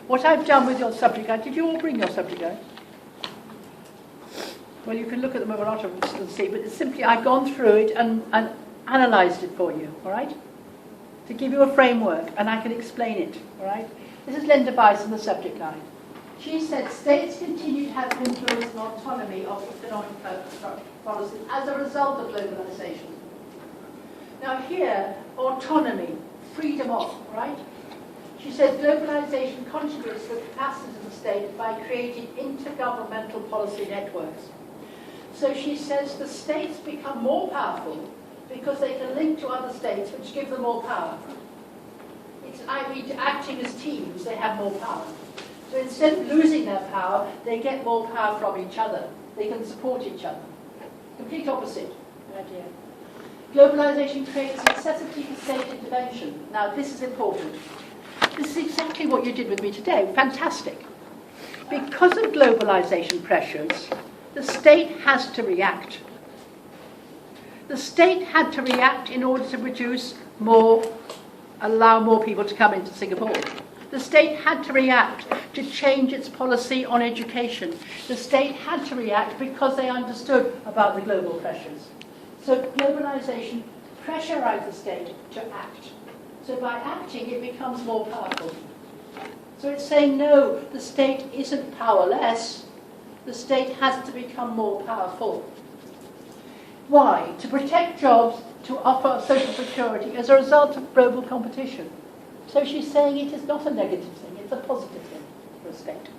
what I've done with your subject guide, did you all bring your subject guide? Well, you can look at them a lot of them and see, but it's simply I've gone through it and analysed it for you, all right? To give you a framework, and I can explain it, all right? This is Linda Bice in the subject guide. She said states continue to have influence and autonomy of economic policy as a result of globalisation. Now here, autonomy, freedom of, right? She says globalisation contributes to the capacity of the state by creating intergovernmental policy networks. So she says the states become more powerful because they can link to other states which give them more power. It's acting as teams, they have more power. So instead of losing their power, they get more power from each other. They can support each other. Complete opposite idea. Globalisation creates necessity for state intervention. Now this is important. This is exactly what you did with me today. Fantastic. Because of globalisation pressures, the state has to react. The state had to react in order to produce more, allow more people to come into Singapore. The state had to react to change its policy on education. The state had to react because they understood about the global pressures. So globalisation pressurised the state to act. So by acting, it becomes more powerful. So it's saying, no, the state isn't powerless. The state has to become more powerful. Why? To protect jobs, to offer social security as a result of global competition. So she's saying it is not a negative thing, it's a positive thing for a state.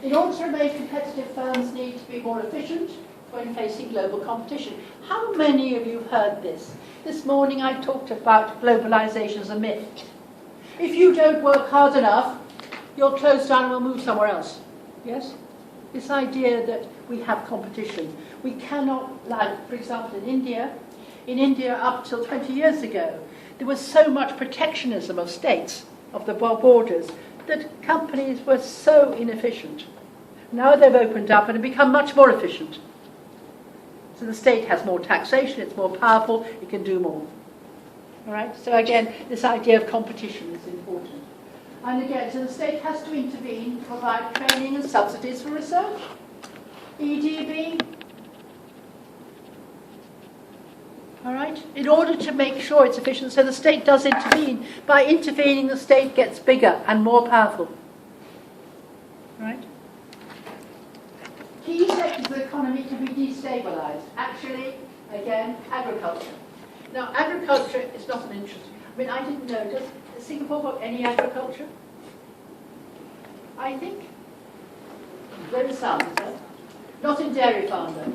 In order to remain competitive, firms need to be more efficient when facing global competition. How many of you have heard this? This morning I talked about globalisation as a myth. If you don't work hard enough, you'll close down and we'll move somewhere else. Yes? This idea that we have competition. We cannot, like, for example, in India up till 20 years ago, there was so much protectionism of states, of the borders, that companies were so inefficient. Now they've opened up and have become much more efficient. So the state has more taxation, it's more powerful, it can do more. All right? So again, this idea of competition is important. And again, so the state has to intervene, provide training and subsidies for research. EDB. All right? In order to make sure it's efficient, so the state does intervene. By intervening, the state gets bigger and more powerful. Right? Key sectors of the economy can be destabilised. Actually, again, agriculture. Now, agriculture is not an interest. I mean, I didn't know. Does Singapore got any agriculture? I think there is some, is there? Not in dairy farm, though.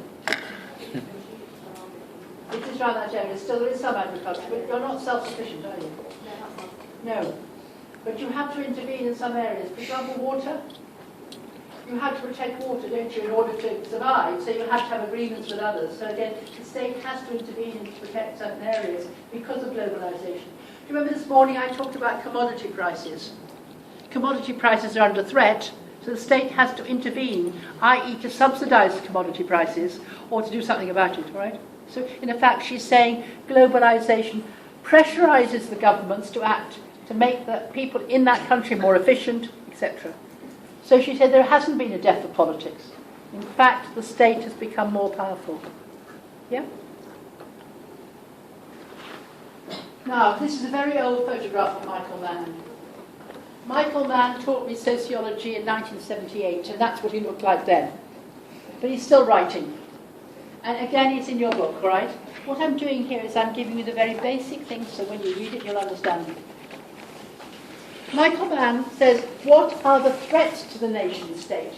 It is around that area. Still, there is some agriculture, but you're not self-sufficient, are you? No. But you have to intervene in some areas. For example, water. You have to protect water, don't you, in order to survive. So you have to have agreements with others. So again, the state has to intervene and to protect certain areas because of globalisation. Do you remember this morning I talked about commodity prices? Commodity prices are under threat, so the state has to intervene, i.e. to subsidise commodity prices or to do something about it, right? So in effect, she's saying globalisation pressurises the governments to act, to make the people in that country more efficient, etc. So she said there hasn't been a death of politics. In fact, the state has become more powerful. Yeah? Now, this is a very old photograph of Michael Mann. Michael Mann taught me sociology in 1978, and that's what he looked like then. But he's still writing. And again, it's in your book, right? What I'm doing here is I'm giving you the very basic things, so when you read it, you'll understand it. Michael Mann says, what are the threats to the nation state?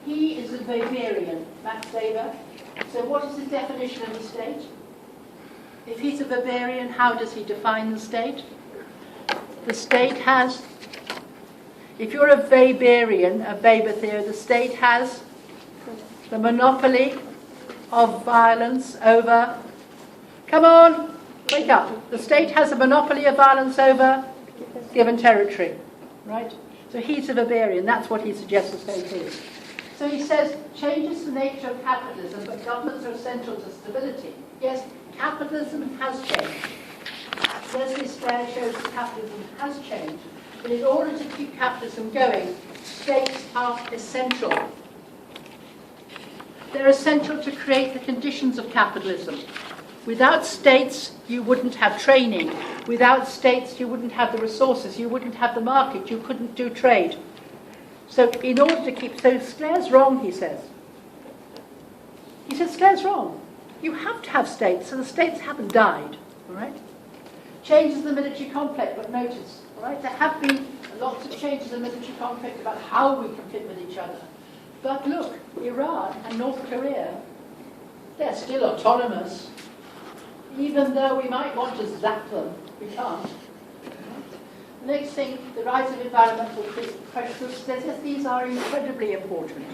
He is a Weberian, Max Weber. So what is his definition of the state? If he's a Weberian, how does he define the state? The state has, if you're a Weberian, a Weber theory, the state has the monopoly of violence over, come on, wake up. The state has a monopoly of violence over given territory, right? So he's a Weberian, that's what he suggests the state is. So he says, changes the nature of capitalism, but governments are essential to stability. Yes, capitalism has changed. Leslie Stair shows that capitalism has changed, But in order to keep capitalism going, states are essential. They're essential to create the conditions of capitalism. Without states, you wouldn't have training. Without states, you wouldn't have the resources. You wouldn't have the market. You couldn't do trade. So in order to keep... So Sclair's wrong, he says. He says Sclair's wrong. You have to have states, so the states haven't died. All right? Changes in the military conflict, but notice, all right, there have been lots of changes in military conflict about how we compete with each other. But look, Iran and North Korea, they're still autonomous. Even though we might want to zap them, we can't. The next thing, the rise of environmental pressure groups, says yes, these are incredibly important.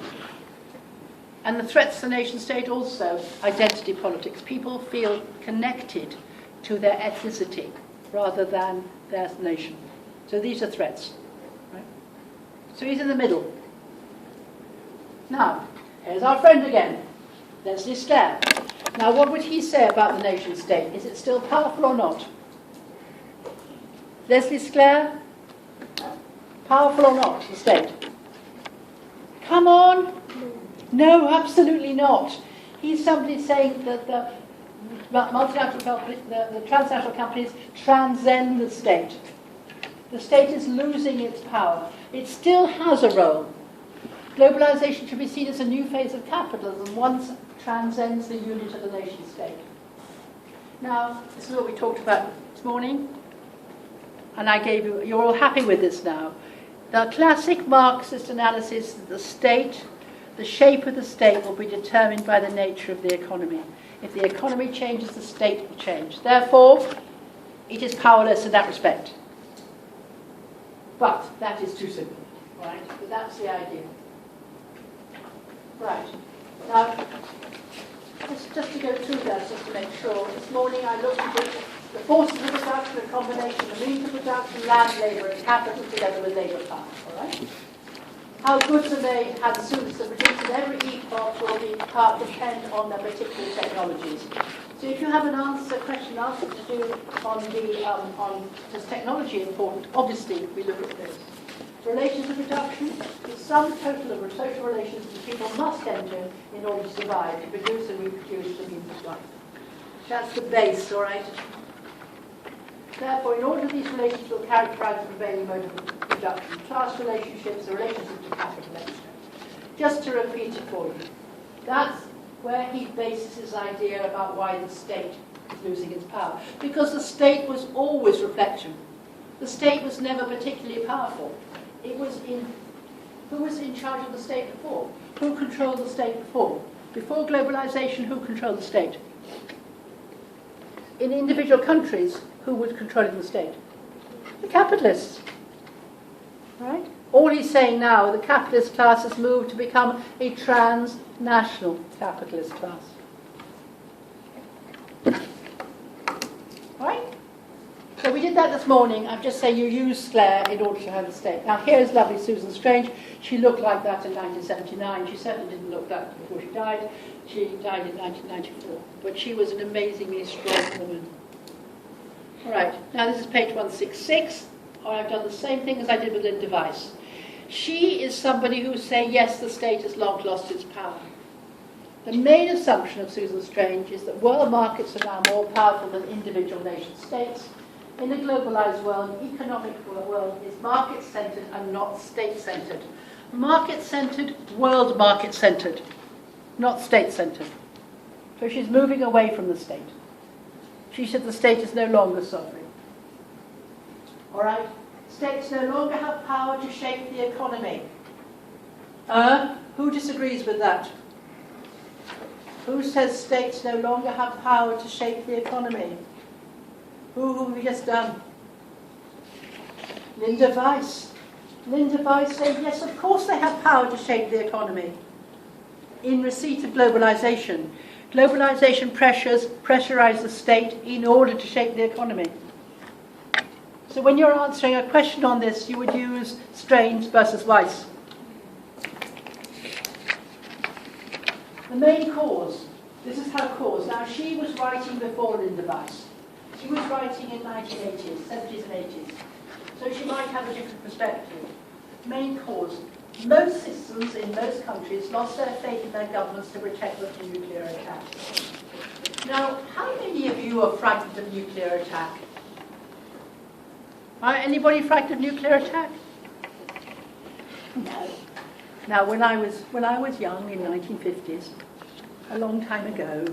And the threats to the nation state also, identity politics. People feel connected to their ethnicity rather than their nation. So these are threats. Right? So he's in the middle. Now, here's our friend again, Leslie Sclair. Now, what would he say about the nation state? Is it still powerful or not? Leslie Sclair, powerful or not, the state? Come on. No, absolutely not. He's somebody saying that the multinational companies, the transnational companies transcend the state. The state is losing its power. It still has a role. Globalization should be seen as a new phase of capitalism, once transcends the unit of the nation state. Now, this is what we talked about this morning, and I gave you, you're all happy with this now. The classic Marxist analysis that the state, the shape of the state will be determined by the nature of the economy. If the economy changes, the state will change. Therefore, it is powerless in that respect. But that is too simple, right? But that's the idea. Right. Now, just to go through that, just to make sure, this morning I looked at the forces of production, a combination of means of production, land, labour, and capital together with labour power, all right? How goods are made, how the students are produced in every epoch will be depend on their particular technologies. So if you have a question answer to do on is technology important, obviously we look at this. Relations of production is some total of social relations that people must enter in order to survive, to produce and reproduce the means of life. That's the base, all right? Therefore, in order these relations will characterize the prevailing mode of production, class relationships, the relationship to capital, etc. Just to repeat it for you, that's where he bases his idea about why the state is losing its power. Because the state was always reflection. The state was never particularly powerful. It was who was in charge of the state before? Who controlled the state before? Before globalization, who controlled the state? In individual countries, who was controlling the state? The capitalists. Right? All he's saying now, the capitalist class has moved to become a transnational capitalist class. Right? So we did that this morning. I'm just saying you use Sclair in order to have the state. Now here's lovely Susan Strange. She looked like that in 1979. She certainly didn't look like that before she died. She died in 1994. But she was an amazingly strong woman. All right, now this is page 166. I've done the same thing as I did with Linda Weiss. She is somebody who say, yes, the state has long lost its power. The main assumption of Susan Strange is that world markets are now more powerful than individual nation states. In a globalized world, economic world is market-centered and not state-centered. Market-centered, world market-centered, not state-centered. So she's moving away from the state. She said the state is no longer sovereign. All right? States no longer have power to shape the economy. Who disagrees with that? Who says states no longer have power to shape the economy? Who have we just done? Linda Weiss. Linda Weiss said, yes, of course they have power to shape the economy. In receipt of globalization. Globalization pressurize the state in order to shape the economy. So when you're answering a question on this, you would use Strange versus Weiss. The main cause. This is her cause. Now, she was writing before Linda Weiss. She was writing in 1980s, 70s and 80s. So she might have a different perspective. Main cause. Most citizens in most countries lost their faith in their governments to protect them from nuclear attack. Now, how many of you are frightened of nuclear attack? Anybody frightened of nuclear attack? No. Now, when I was young in 1950s, a long time ago,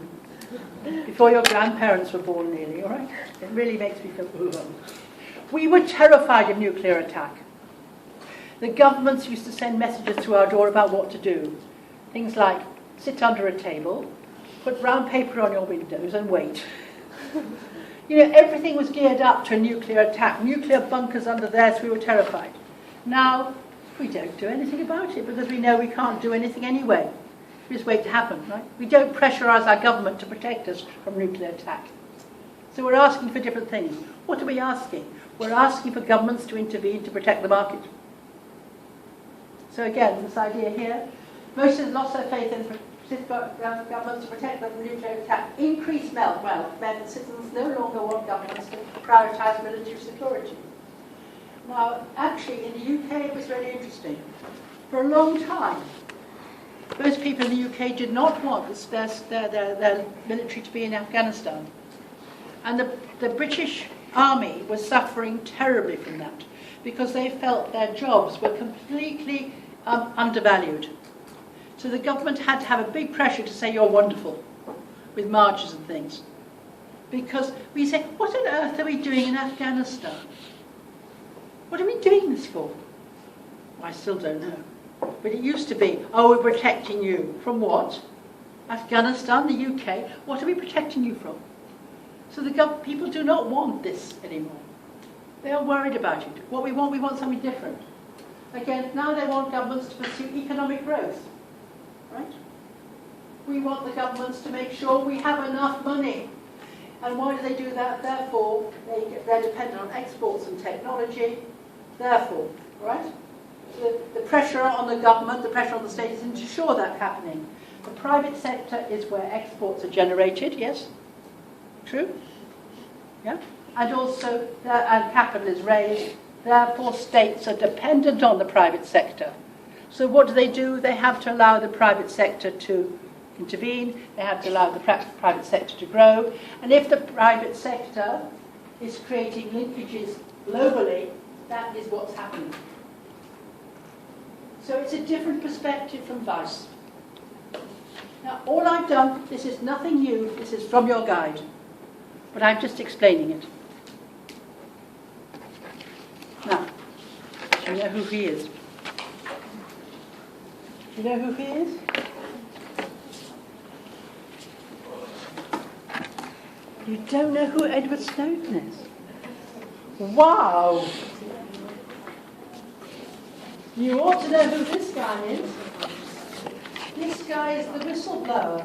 before your grandparents were born nearly, all right? It really makes me feel, we were terrified of nuclear attack. The governments used to send messages to our door about what to do. Things like, sit under a table, put brown paper on your windows and wait. You know, everything was geared up to a nuclear attack, nuclear bunkers under there, so we were terrified. Now, we don't do anything about it because we know we can't do anything anyway. We just wait to happen, right? We don't pressurise our government to protect us from nuclear attack. So we're asking for different things. What are we asking? We're asking for governments to intervene to protect the market. So again, this idea here, most have lost their faith in governments to protect them from nuclear attack. Increased wealth meant that citizens no longer want governments to prioritise military security. Now, actually, in the UK, it was really interesting. For a long time, most people in the UK did not want their military to be in Afghanistan. And the British Army was suffering terribly from that because they felt their jobs were completely undervalued. So the government had to have a big pressure to say you're wonderful, with marches and things. Because we say, what on earth are we doing in Afghanistan? What are we doing this for? Well, I still don't know. But it used to be, oh, we're protecting you. From what? Afghanistan, the UK, what are we protecting you from? So the people do not want this anymore. They are worried about it. What we want something different. Again, now they want governments to pursue economic growth. Right? We want the governments to make sure we have enough money. And why do they do that? Therefore, they're dependent on exports and technology. Therefore, right? The pressure on the government, the pressure on the state is to ensure that's happening. The private sector is where exports are generated, yes? True? Yeah? And also, and capital is raised. Therefore, states are dependent on the private sector. So what do? They have to allow the private sector to intervene. They have to allow the private sector to grow. And if the private sector is creating linkages globally, that is what's happening. So it's a different perspective from Weiss. Now, all I've done, this is nothing new, this is from your guide. But I'm just explaining it. Now, do you know who he is? Do you know who he is? You don't know who Edward Snowden is? Wow! You ought to know who this guy is. This guy is the whistleblower.